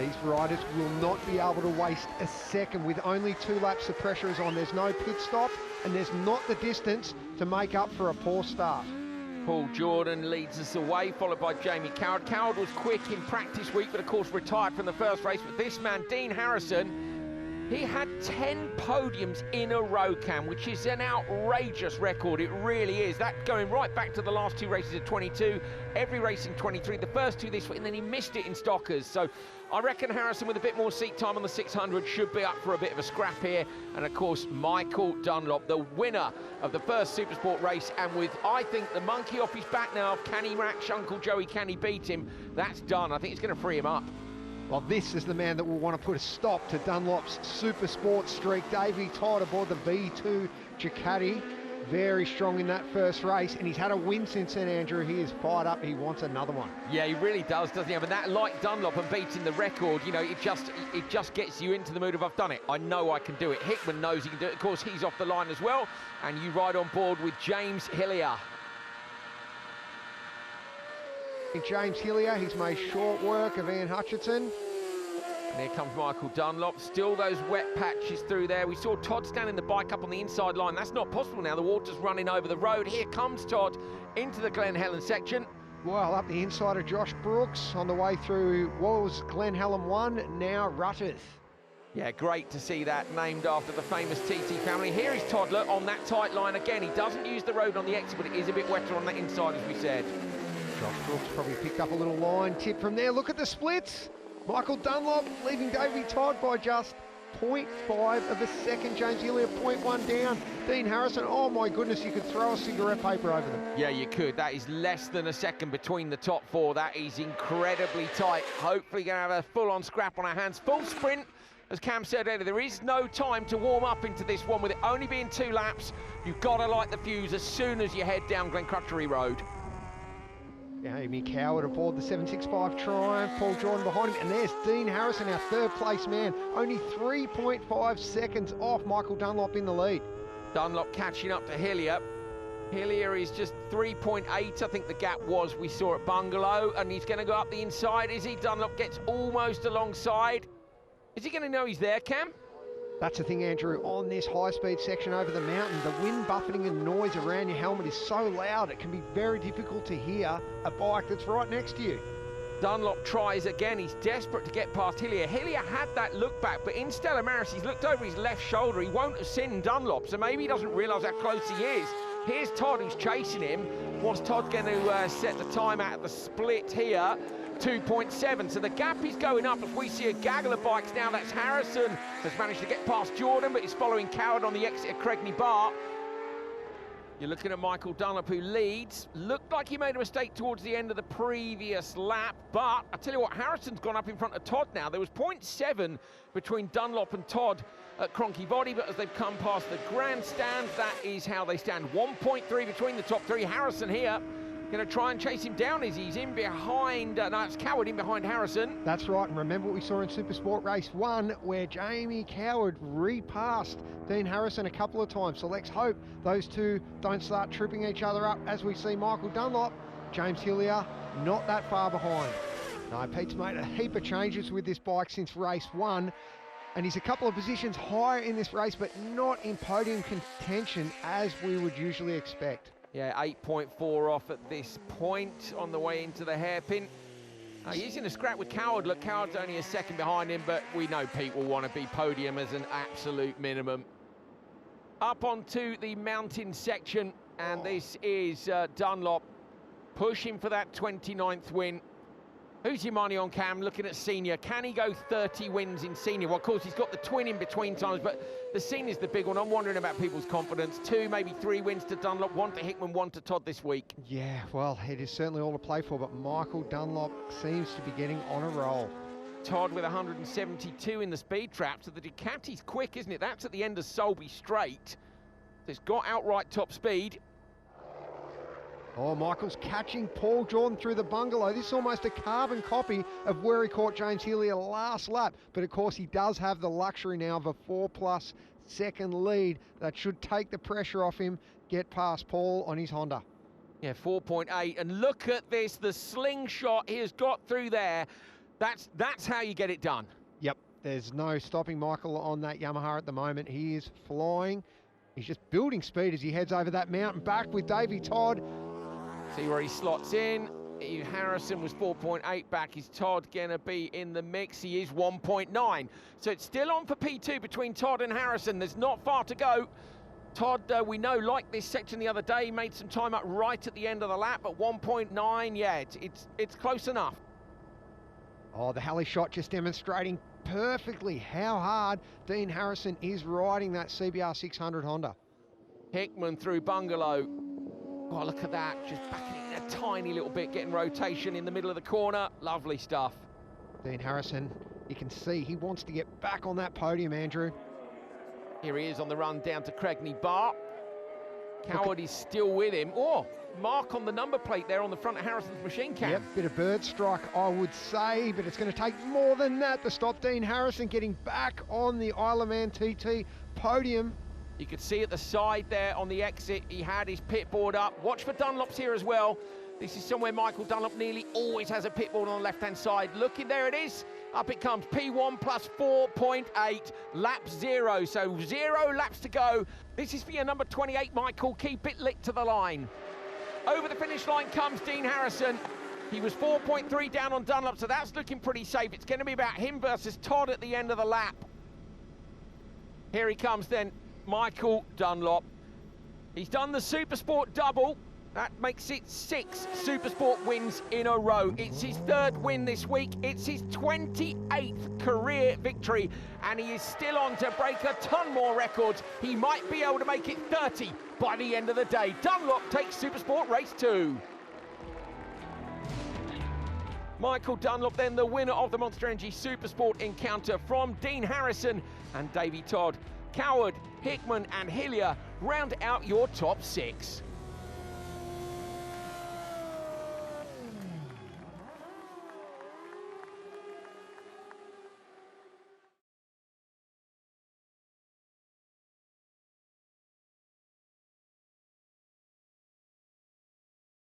These riders will not be able to waste a second. With only 2 laps, the pressure is on. There's no pit stop, and there's not the distance to make up for a poor start. Paul Jordan leads us away, followed by Jamie Coward. Coward was quick in practice week, but of course retired from the first race. But this man, Dean Harrison, he had 10 podiums in a row, Cam, which is an outrageous record. It really is. That going right back to the last 2 races of 22, every race in 23, the first 2 this week, and then he missed it in Stockers. So I reckon Harrison, with a bit more seat time on the 600, should be up for a bit of a scrap here. And of course, Michael Dunlop, the winner of the first Supersport race, and with, I think, the monkey off his back now, can he match Uncle Joey, can he beat him? That's done. I think it's going to free him up. Well, this is the man that will want to put a stop to Dunlop's Supersport streak. Davey Todd aboard the V2 Ducati. Very strong in that first race, and he's had a win since then, Andrew. He is fired up. He wants another one. Yeah, he really does, doesn't he? But that, like Dunlop and beating the record, you know, it just gets you into the mood of, I've done it. I know I can do it. Hickman knows he can do it. Of course, he's off the line as well, and you ride on board with James Hillier. James Hillier, he's made short work of Ian Hutchinson. And here comes Michael Dunlop. Still those wet patches through there. We saw Todd standing the bike up on the inside line. That's not possible now. The water's running over the road. Here comes Todd into the Glen Helen section. Well, up the inside of Josh Brooks on the way through what was Glen Helen 1, now Rutters. Yeah, great to see that, named after the famous TT family. Here is Toddler on that tight line again. He doesn't use the road on the exit, but it is a bit wetter on the inside, as we said. Josh Brooks probably picked up a little line tip from there. Look at the splits. Michael Dunlop leading Davey Todd by just 0.5 of a second. James Hillier 0.1 down. Dean Harrison, oh my goodness, you could throw a cigarette paper over them. Yeah, you could. That is less than a second between the top 4. That is incredibly tight. Hopefully going to have a full-on scrap on our hands. Full sprint. As Cam said earlier, there is no time to warm up into this one. With it only being 2 laps, you've got to light the fuse as soon as you head down Glencrutchery Road. Jamie Coward aboard the 765 Triumph, Paul Jordan behind him, and there's Dean Harrison, our 3rd place man, only 3.5 seconds off Michael Dunlop in the lead. Dunlop catching up to Hillier. Hillier is just 3.8, I think the gap was, we saw at Bungalow, and he's going to go up the inside, is he? Dunlop gets almost alongside. Is he going to know he's there, Cam? That's the thing, Andrew, on this high-speed section over the mountain, the wind buffeting and noise around your helmet is so loud it can be very difficult to hear a bike that's right next to you. Dunlop tries again. He's desperate to get past Hillier. Hillier had that look back, but in Stella Maris, he's looked over his left shoulder. He won't have seen Dunlop, so maybe he doesn't realise how close he is. Here's Todd, who's chasing him. What's Todd going to set the time at the split here? 2.7, so the gap is going up as we see a gaggle of bikes now. That's Harrison has managed to get past Jordan, but he's following Coward on the exit of Cregney Bar. You're looking at Michael Dunlop, who leads. Looked like he made a mistake towards the end of the previous lap, but I tell you what, Harrison's gone up in front of Todd now. There was 0.7 between Dunlop and Todd at Cronky Body, but as they've come past the grandstands, that is how they stand. 1.3 between the top 3. Harrison here going to try and chase him down as he's in behind, no, it's Coward in behind Harrison. That's right, and remember what we saw in Supersport Race 1, where Jamie Coward repassed Dean Harrison a couple of times. So let's hope those two don't start tripping each other up as we see Michael Dunlop. James Hillier not that far behind. No, Pete's made a heap of changes with this bike since race 1, and he's a couple of positions higher in this race, but not in podium contention as we would usually expect. Yeah, 8.4 off at this point on the way into the hairpin. He's in a scrap with Coward. Look, Coward's only a second behind him, but we know Pete will want to be podium as an absolute minimum. Up onto the mountain section, and this is Dunlop pushing for that 29th win. Who's your money on, Cam? Looking at senior, can he go 30 wins in senior? Well, of course, he's got the twin in between times, but the senior's the big one. I'm wondering about people's confidence. 2, maybe 3 wins to Dunlop, 1 to Hickman, 1 to Todd this week. Yeah, well, it is certainly all to play for, but Michael Dunlop seems to be getting on a roll. Todd with 172 in the speed trap, so the Ducati's quick, isn't it? That's at the end of Solby Straight. So it's got outright top speed. Oh, Michael's catching Paul Jordan through the Bungalow. This is almost a carbon copy of where he caught James Hillier last lap. But of course, he does have the luxury now of a 4+ second lead that should take the pressure off him, get past Paul on his Honda. Yeah, 4.8. And look at this, the slingshot he has got through there. That's how you get it done. Yep, there's no stopping Michael on that Yamaha at the moment. He is flying. He's just building speed as he heads over that mountain back with Davey Todd. See where he slots in. Harrison was 4.8 back. Is Todd gonna be in the mix? He is 1.9. So it's still on for P2 between Todd and Harrison. There's not far to go. Todd, we know, liked this section the other day, made some time up right at the end of the lap, but 1.9, yeah, it's close enough. Oh, the heli shot just demonstrating perfectly how hard Dean Harrison is riding that CBR 600 Honda. Hickman through Bungalow. Oh, look at that, just backing it a tiny little bit, getting rotation in the middle of the corner. Lovely stuff. Dean Harrison, you can see he wants to get back on that podium, Andrew. Here he is on the run down to Cregney Bar. Coward is still with him. Oh, mark on the number plate there on the front of Harrison's machine cam. Yep, bit of bird strike, I would say, but it's going to take more than that to stop Dean Harrison getting back on the Isle of Man TT podium. You could see at the side there on the exit, he had his pit board up. Watch for Dunlops here as well. This is somewhere Michael Dunlop nearly always has a pit board on the left-hand side. Looking, there it is. Up it comes, P1 plus 4.8, lap 0. So 0 laps to go. This is for your number 28, Michael. Keep it lit to the line. Over the finish line comes Dean Harrison. He was 4.3 down on Dunlop, so that's looking pretty safe. It's going to be about him versus Todd at the end of the lap. Here he comes then, Michael Dunlop. He's done the Supersport double. That makes it 6 Supersport wins in a row. It's his 3rd win this week. It's his 28th career victory, and he is still on to break a ton more records. He might be able to make it 30 by the end of the day. Dunlop takes Supersport race 2. Michael Dunlop then the winner of the Monster Energy Supersport encounter from Dean Harrison and Davey Todd. Coward, Hickman and Hillier round out your top 6.